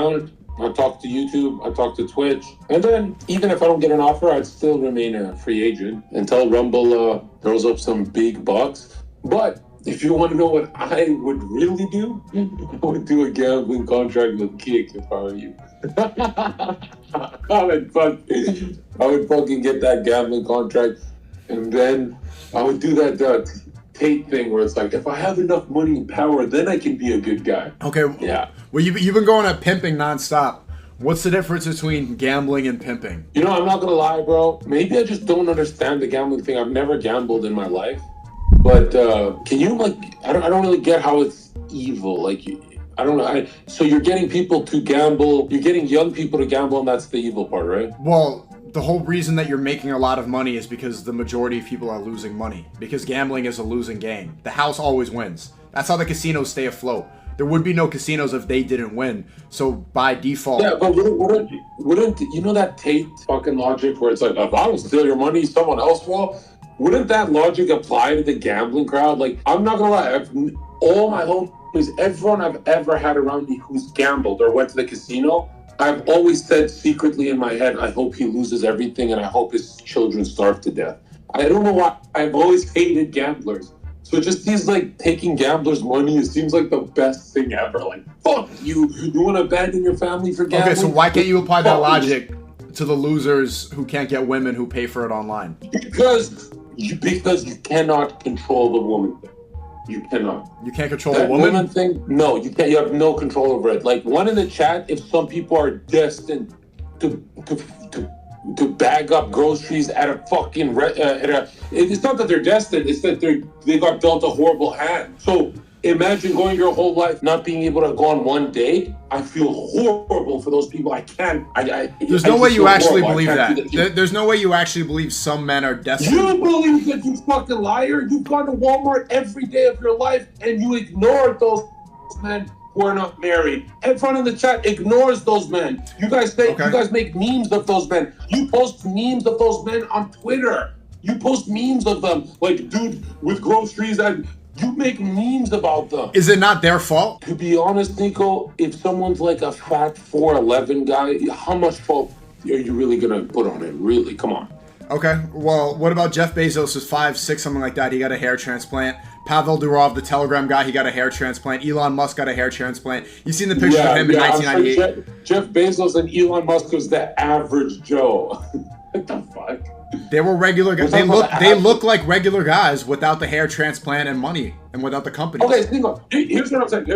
around. I talk to YouTube, I talk to Twitch, and then even if I don't get an offer, I'd still remain a free agent until Rumble throws up some big bucks. But if you want to know what I would really do, I would do a gambling contract with Kick if I were you. I would fucking get that gambling contract, and then I would do that Tate thing where it's like, if I have enough money and power, then I can be a good guy. Okay. Yeah. Well, you've been going at pimping nonstop. What's the difference between gambling and pimping? You know, I'm not gonna lie, bro. Maybe I just don't understand the gambling thing. I've never gambled in my life, but can you I don't really get how it's evil. I don't know. So you're getting people to gamble. You're getting young people to gamble, and that's the evil part, right? Well, the whole reason that you're making a lot of money is because the majority of people are losing money. Because gambling is a losing game. The house always wins. That's how the casinos stay afloat. There would be no casinos if they didn't win. So by default... Yeah, but wouldn't you know that Tate fucking logic where it's like, if I don't steal your money, someone else will? Wouldn't that logic apply to the gambling crowd? Like, I'm not gonna lie, all my homies, everyone I've ever had around me who's gambled or went to the casino, I've always said secretly in my head, I hope he loses everything and I hope his children starve to death. I don't know why. I've always hated gamblers. So it just seems like taking gamblers' money, it seems like the best thing ever. Like, fuck you. You want to abandon your family for gambling? Okay, so why can't you apply that logic to the losers who can't get women who pay for it online? Because you cannot control the woman thing. You cannot. You can't control that the woman? Woman thing? No, you can't. You have no control over it. Like, one in the chat, if some people are destined to bag up groceries at a fucking it's not that they're destined, it's that they got dealt a horrible hand. So imagine going your whole life not being able to go on one date. I feel horrible for those people. I can't. There's no way you actually believe that. There's no way you actually believe some men are destined. You believe that, you fucking liar. You've gone to Walmart every day of your life and you ignored those men who are not married. Everyone in the chat ignores those men. You guys You guys make memes of those men. You post memes of those men on Twitter. You post memes of them, like, dude with groceries, and you make memes about them. Is it not their fault? To be honest, Nico, if someone's like a fat 4'11" guy, how much fault are you really gonna put on it? Really, come on. Okay, well, what about Jeff Bezos is 5'6", something like that. He got a hair transplant. Pavel Durov, the Telegram guy, he got a hair transplant. Elon Musk got a hair transplant. You seen the picture of him in 1998? Sure Jeff Bezos and Elon Musk was the average Joe. What the fuck? They were regular guys. They look like regular guys without the hair transplant and money and without the company. Okay, here's what I'm saying.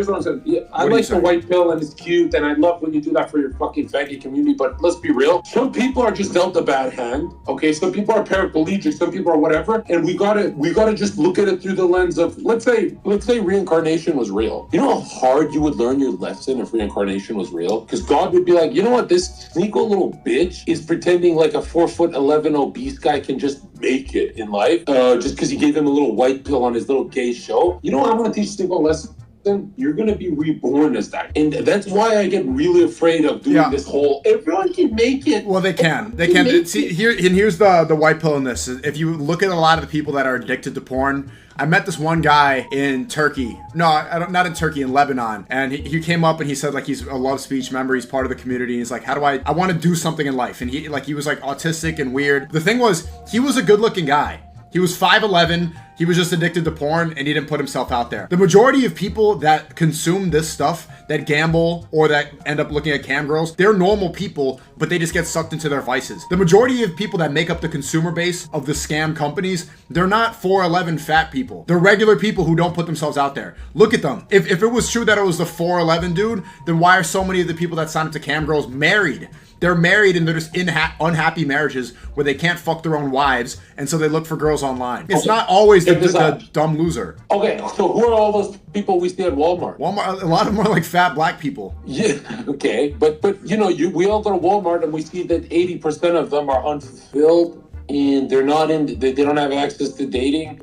Yeah, I like the white pill and it's cute, and I love when you do that for your fucking faggot community. But let's be real. Some people are just dealt a bad hand. Okay, some people are paraplegic. Some people are whatever, and we gotta just look at it through the lens of let's say reincarnation was real. You know how hard you would learn your lesson if reincarnation was real? Because God would be like, you know what, this Sneako little bitch is pretending like a 4'11" obese guy can just make it in life, just because he gave him a little white pill on his little gay show. You know what I'm going to teach Sneako a lesson? You're going to be reborn as that. And that's why I get really afraid of doing this whole, everyone can make it. Well, they can. They can. See, here's the white pill in this. If you look at a lot of the people that are addicted to porn, I met this one guy in Turkey. No, not in Turkey, in Lebanon. And he came up and he said, like, he's a love speech member. He's part of the community. And he's like, I want to do something in life. And he was like autistic and weird. The thing was, he was a good looking guy. He was 5'11". He was just addicted to porn and he didn't put himself out there. The majority of people that consume this stuff, that gamble or that end up looking at cam girls, they're normal people, but they just get sucked into their vices. The majority of people that make up the consumer base of the scam companies, they're not 4'11" fat people. They're regular people who don't put themselves out there. Look at them. If it was true that it was the 4'11" dude, then why are so many of the people that sign up to cam girls married? They're married and they're just in unhappy marriages where they can't fuck their own wives, and so they look for girls online. It's not always the dumb loser. Okay, so who are all those people we see at Walmart? Walmart, a lot of them are like fat black people. Yeah, okay, but you know, we all go to Walmart and we see that 80% of them are unfulfilled and they're not they don't have access to dating.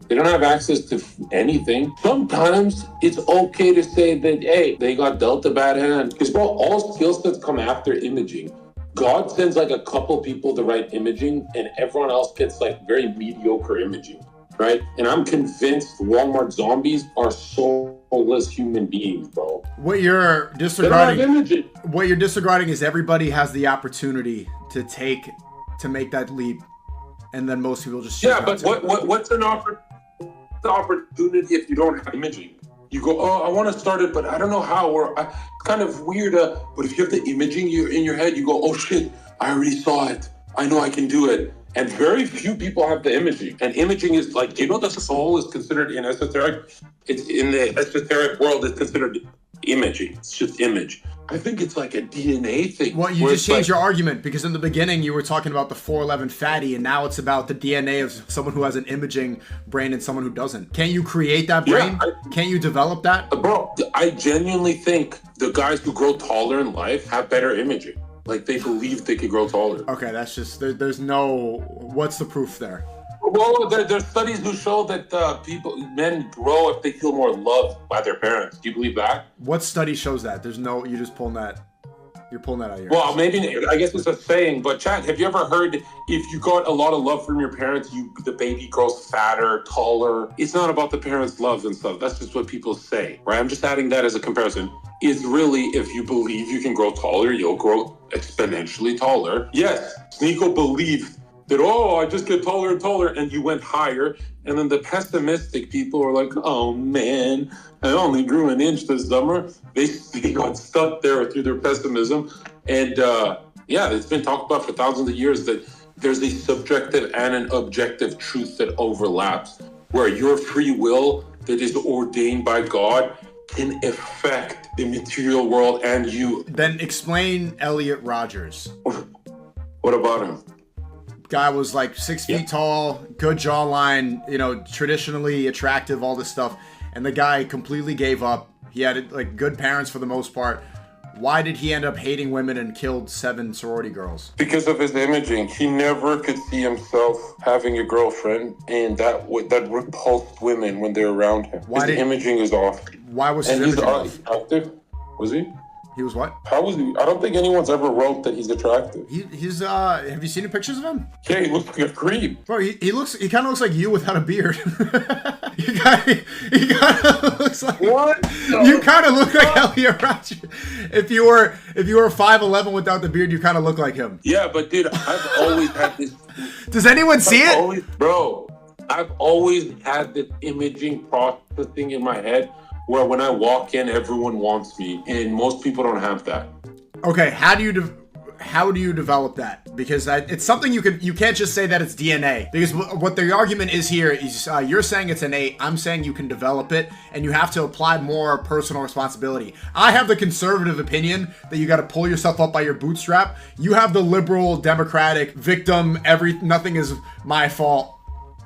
They don't have access to anything. Sometimes it's okay to say that, hey, they got dealt a bad hand. Because, bro, all skill sets come after imaging. God sends like a couple people the right imaging and everyone else gets like very mediocre imaging, right? And I'm convinced Walmart zombies are so soulless human beings, bro. What you're They don't have disregarding, imaging. what you're disregarding is everybody has the opportunity to make that leap, and then most people just choose Yeah, not but to. what's the opportunity if you don't have imaging? You go, oh, I want to start it, but I don't know how. Or it's kind of weird. But if you have the imaging in your head, you go, oh shit, I already saw it. I know I can do it. And very few people have the imaging. And imaging is like, you know, the soul is considered in esoteric. It's in the esoteric world. It's considered imaging. It's just image. I think it's like a DNA thing. Well, you just changed your argument, because in the beginning you were talking about the 411 fatty, and now it's about the DNA of someone who has an imaging brain and someone who doesn't. Can't you create that brain? Can't you develop that? Bro, I genuinely think the guys who grow taller in life have better imaging. Like, they believe they could grow taller. Okay, that's just, there's no, what's the proof there? Well, there's studies who show that men grow if they feel more loved by their parents. Do you believe that? What study shows that? There's no, you're pulling that out of your Well, maybe, I guess it's a saying, but Chad, have you ever heard if you got a lot of love from your parents, the baby grows fatter, taller? It's not about the parents' love and stuff. That's just what people say, right? I'm just adding that as a comparison. It's really, if you believe you can grow taller, you'll grow exponentially taller. Yes, Sneako believed that, oh, I just get taller and taller, and you went higher. And then the pessimistic people are like, oh man, I only grew an inch this summer. They got stuck there through their pessimism. And yeah, it's been talked about for thousands of years that there's a subjective and an objective truth that overlaps, where your free will that is ordained by God can affect the material world and you. Then explain Elliot Rodgers. What about him? Guy was like 6 feet tall, good jawline, you know, traditionally attractive, all this stuff. And the guy completely gave up. He had like good parents for the most part. Why did he end up hating women and killed 7 sorority girls? Because of his imaging. He never could see himself having a girlfriend, and that repulsed women when they're around him. His imaging is off. Why was his imaging off? Attractive? Was he? He was what? How was he? I don't think anyone's ever wrote that he's attractive. He's have you seen the pictures of him? Yeah, he looks like a creep. Bro, he kind of looks like you without a beard. he kind of looks like what? You kind of look like Elliot Rodgers. If you were 5'11" without the beard, you kind of look like him. Yeah, but dude, I've always had this. Does anyone see it? I've always had this imaging processing in my head, where when I walk in, everyone wants me, and most people don't have that. Okay, how do you develop that? Because it's something you can't just say that it's DNA. Because what the argument is here is you're saying it's innate. I'm saying you can develop it, and you have to apply more personal responsibility. I have the conservative opinion that you got to pull yourself up by your bootstrap. You have the liberal, democratic, victim, nothing is my fault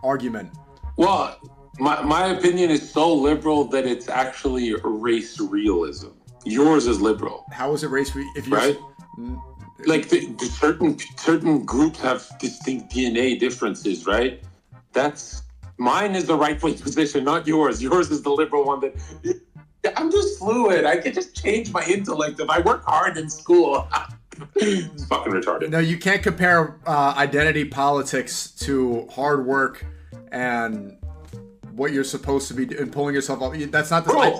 argument. Well, my opinion is so liberal that it's actually race realism. Yours is liberal. How is it race right? Like certain groups have distinct DNA differences, right? Mine is the right-wing position, not yours. Yours is the liberal one that I'm just fluid. I can just change my intellect if I work hard in school. It's fucking retarded. No, you can't compare identity politics to hard work and what you're supposed to be doing, pulling yourself up. That's not the Bro,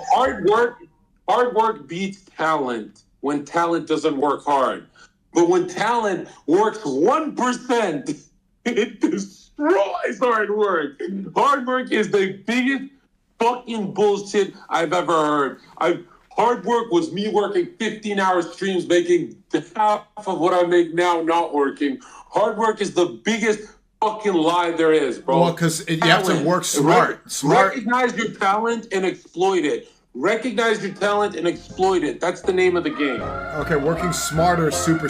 hard work beats talent when talent doesn't work hard. But when talent works 1%, it destroys hard work. Hard work is the biggest fucking bullshit I've ever heard. Hard work was me working 15-hour streams, making half of what I make now not working. Hard work is the biggest fucking lie there is, bro. Well, because you have to work smart. Recognize your talent and exploit it. Recognize your talent and exploit it. That's the name of the game. Okay, working smarter is super